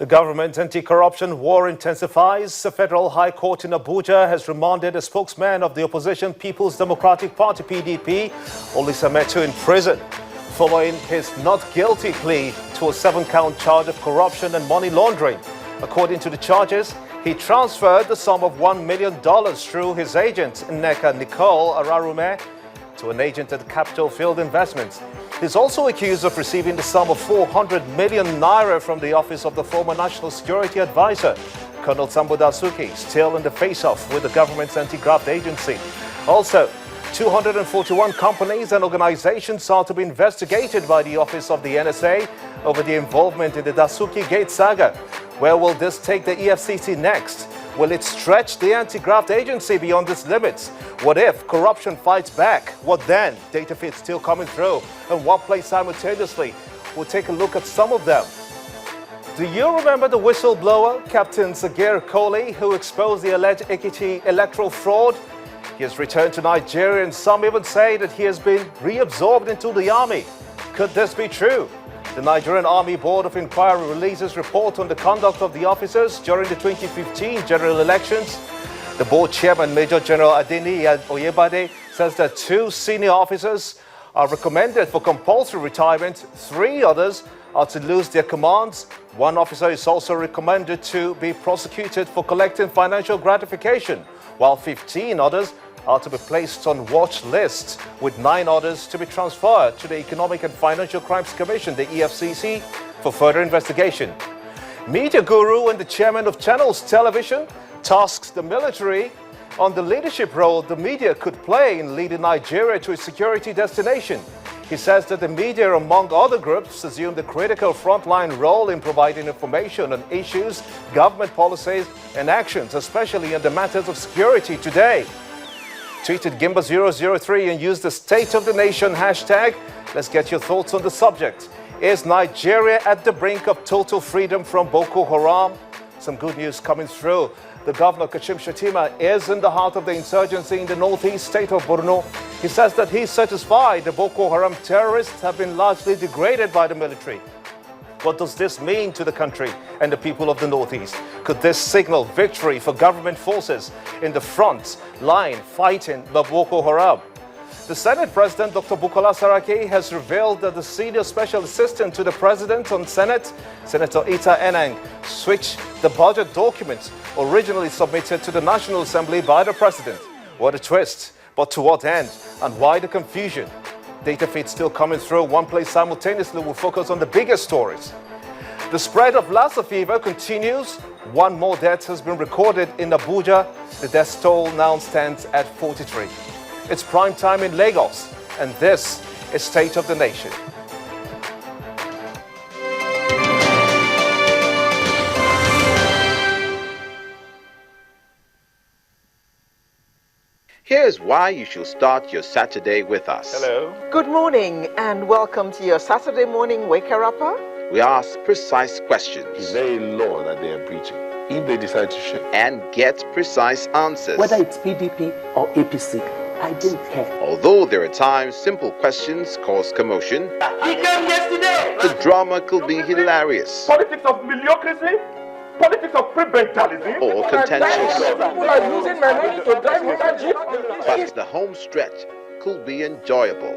The government anti-corruption war intensifies. The Federal High Court in Abuja has remanded a spokesman of the opposition People's Democratic Party (PDP), Olisa Metu, in prison, following his not guilty plea to a 7-count charge of corruption and money laundering. According to the charges, he transferred the sum of $1 million through his agent, Nneka Nicole Ararume, to an agent at Capital Field Investments. He's also accused of receiving the sum of 400 million naira from the office of the former National Security Advisor, Colonel Sambo Dasuki, still in the face-off with the government's anti-graft agency. Also, 241 companies and organizations are to be investigated by the office of the NSA over the involvement in the Dasuki Gate saga. Where will this take the EFCC next? Will it stretch the anti-graft agency beyond its limits? What if corruption fights back? What then? Data feeds still coming through in one place simultaneously. We'll take a look at some of them. Do you remember the whistleblower, Captain Zagir Kohli, who exposed the alleged Ekiti electoral fraud? He has returned to Nigeria, and some even say that he has been reabsorbed into the army. Could this be true? The Nigerian Army Board of Inquiry releases report on the conduct of the officers during the 2015 general elections. The board chairman, Major General Adeni Oyebade, says that 2 senior officers are recommended for compulsory retirement. 3 others are to lose their commands. 1 officer is also recommended to be prosecuted for collecting financial gratification, while 15 others are to be placed on watch lists, with 9 others to be transferred to the Economic and Financial Crimes Commission, the EFCC, for further investigation. Media guru and the chairman of Channels Television tasks the military on the leadership role the media could play in leading Nigeria to a security destination. He says that the media, among other groups, assume the critical frontline role in providing information on issues, government policies and actions, especially in the matters of security today. Tweeted Gimba003 and used the State of the Nation hashtag. Let's get your thoughts on the subject. Is Nigeria at the brink of total freedom from Boko Haram? Some good news coming through. The governor, Kashim Shettima, is in the heart of the insurgency in the northeast state of Borno. He says that he's satisfied the Boko Haram terrorists have been largely degraded by the military. What does this mean to the country and the people of the northeast? Could this signal victory for government forces in the front line fighting the Boko Haram? The Senate President, Dr. Bukola Saraki, has revealed that the senior special assistant to the president on Senate, Senator Ita Enang, switched the budget documents originally submitted to the National Assembly by the president. What a twist! But to what end? And why the confusion? Data feeds still coming through one place simultaneously. Will focus on the biggest stories. The spread of Lassa fever continues. 1 more death has been recorded in Abuja. The death toll now stands at 43. It's prime time in Lagos, and this is State of the Nation. Here's why you should start your Saturday with us. Hello. Good morning and welcome to your Saturday morning wake-up-upper. We ask precise questions. It's very law that they are preaching. If they decide to share. And get precise answers. Whether it's PDP or APC, I don't care. Although there are times simple questions cause commotion, He came yesterday. the drama could be hilarious Politics of mediocrity, politics of prebendalism, or contentious. People are using my money to drive motor jeep. But the home stretch could be enjoyable.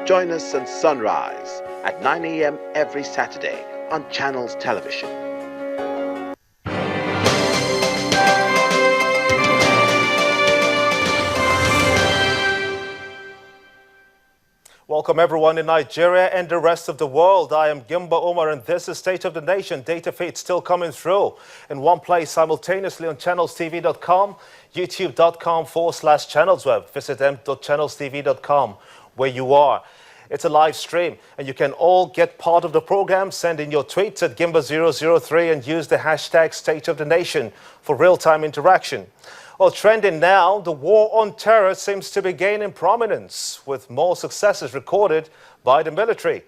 Join us on Sunrise at 9 a.m. every Saturday on Channels Television. Welcome everyone in Nigeria and the rest of the world. I am Gimba Omar and this is State of the Nation. Data feed still coming through in one place simultaneously on channelstv.com, youtube.com/channelsweb. Visit m.channelstv.com where you are. It's a live stream and you can all get part of the program. Send in your tweets at Gimba003 and use the hashtag State of the Nation for real-time interaction. Well, trending now, the war on terror seems to be gaining prominence, with more successes recorded by the military.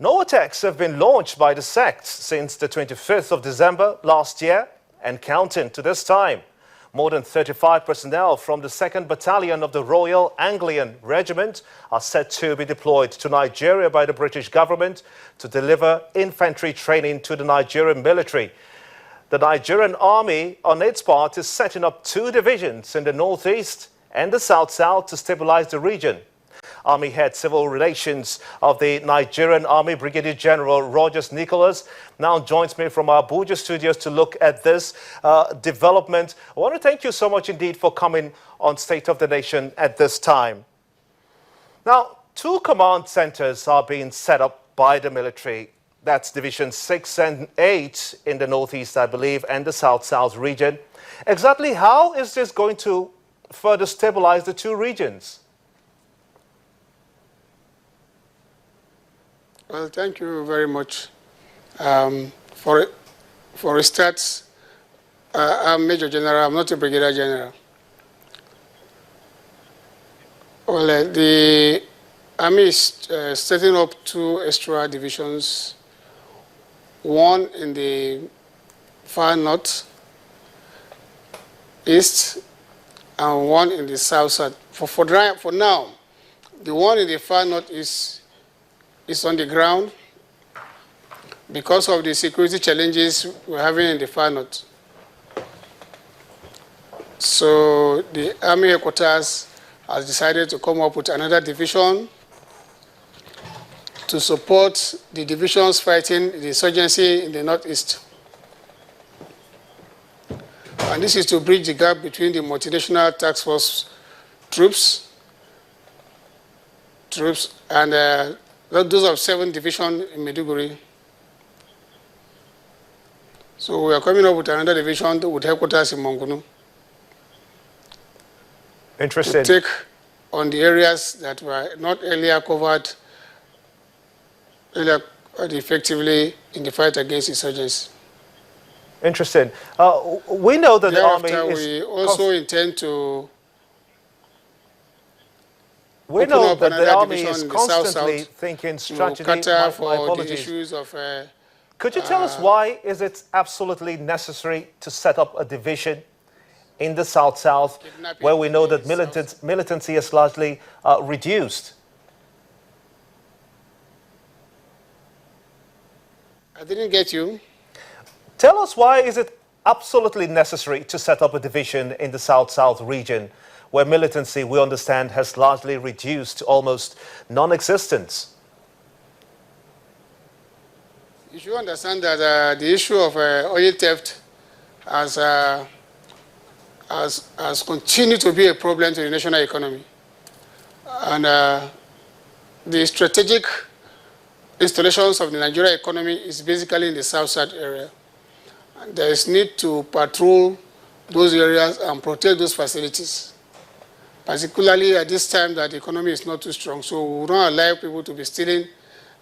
No attacks have been launched by the sect since the 25th of December last year and counting to this time. More than 35 personnel from the 2nd Battalion of the Royal Anglian Regiment are set to be deployed to Nigeria by the British government to deliver infantry training to the Nigerian military. The Nigerian Army, on its part, is setting up 2 divisions in the northeast and the south-south to stabilize the region. Army Head Civil Relations of the Nigerian Army, Brigadier General Rogers Nicholas, now joins me from our Abuja studios to look at this development. I want to thank you so much indeed for coming on State of the Nation at this time. Now, 2 command centers are being set up by the military. That's Division 6 and 8 in the northeast, I believe, and the south-south region. Exactly how is this going to further stabilize the 2 regions? Well, thank you very much. For a start, I'm Major General, I'm not a Brigadier General. Well, the Army is setting up 2 extra divisions, one in the far north, east, and one in the south side. For now, the one in the far north is on the ground because of the security challenges we're having in the far north. So the Army headquarters has decided to come up with another division to support the divisions fighting the insurgency in the northeast. And this is to bridge the gap between the multinational task force troops and those of 7th Division in Maiduguri. So we are coming up with another division with headquarters in Mongunu. Interesting. To take on the areas that were not earlier covered effectively in the fight against insurgents. Interesting. We know that the Army Thereafter, is... we also intend to We open know up that the another Army division is in the constantly south-south thinking to strategy. cater My for the apologies. issues of Could you tell us why is it absolutely necessary to set up a division in the south-south Kidnapping where we know in that the militancy is largely reduced? I didn't get you. Tell us why is it absolutely necessary to set up a division in the south-south region where militancy, we understand, has largely reduced to almost non-existence? You should understand that the issue of oil theft has continued to be a problem to the national economy. And the strategic installations of the Nigeria economy is basically in the south-side area. And there is need to patrol those areas and protect those facilities, particularly at this time that the economy is not too strong. So we don't allow people to be stealing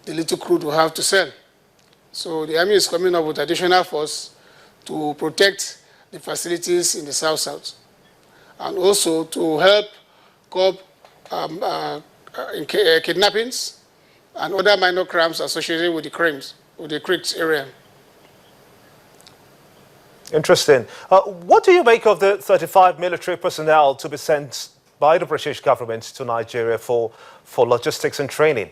the little crude we have to sell. So the Army is coming up with additional force to protect the facilities in the south-south and also to help curb kidnappings and other minor crimes associated with the crimes, with the creeks area. Interesting. What do you make of the 35 military personnel to be sent by the British government to Nigeria for logistics and training?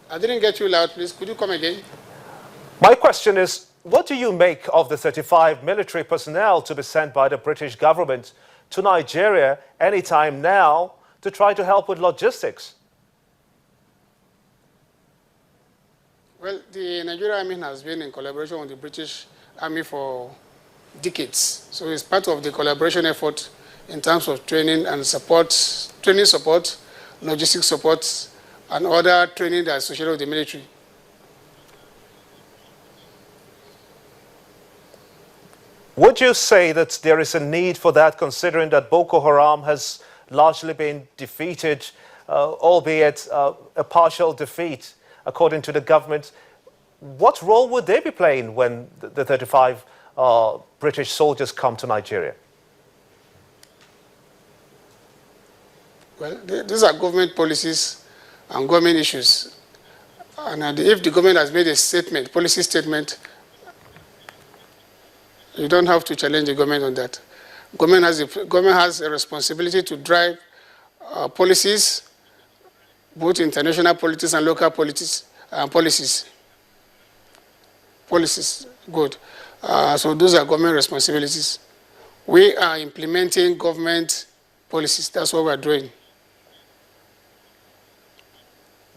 I didn't get you loud, please. Could you come again? My question is, what do you make of the 35 military personnel to be sent by the British government to Nigeria anytime now to try to help with logistics? Well, the Nigerian Army has been in collaboration with the British Army for decades. So it's part of the collaboration effort in terms of training and support, training support, logistics support, and other training that's associated with the military. Would you say that there is a need for that, considering that Boko Haram has largely been defeated, albeit a partial defeat, according to the government? What role would they be playing when the 35 British soldiers come to Nigeria? Well, these are government policies and government issues. And if the government has made a statement, policy statement, You don't have to challenge the government on that. Government has a responsibility to drive policies, both international politics and local politics policies. Good. So those are government responsibilities. We are implementing government policies. That's what we're doing.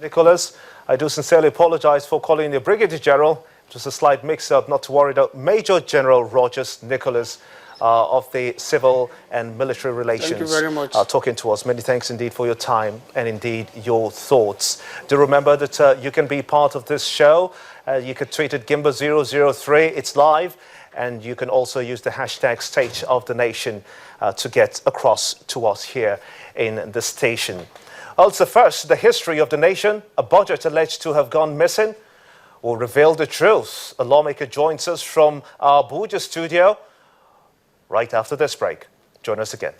Nicholas, I do sincerely apologize for calling you Brigadier General. It was a slight mix-up, not to worry. Major General Rogers Nicholas of the Civil and Military Relations. Thank you very much. Talking to us. Many thanks indeed for your time and indeed your thoughts. Do remember that you can be part of this show. You can tweet at Gimba003. It's live. And you can also use the hashtag State of the Nation to get across to us here in the station. Also, first, the history of the nation, a budget alleged to have gone missing. We'll reveal the truth. A lawmaker joins us from our Abuja studio right after this break. Join us again.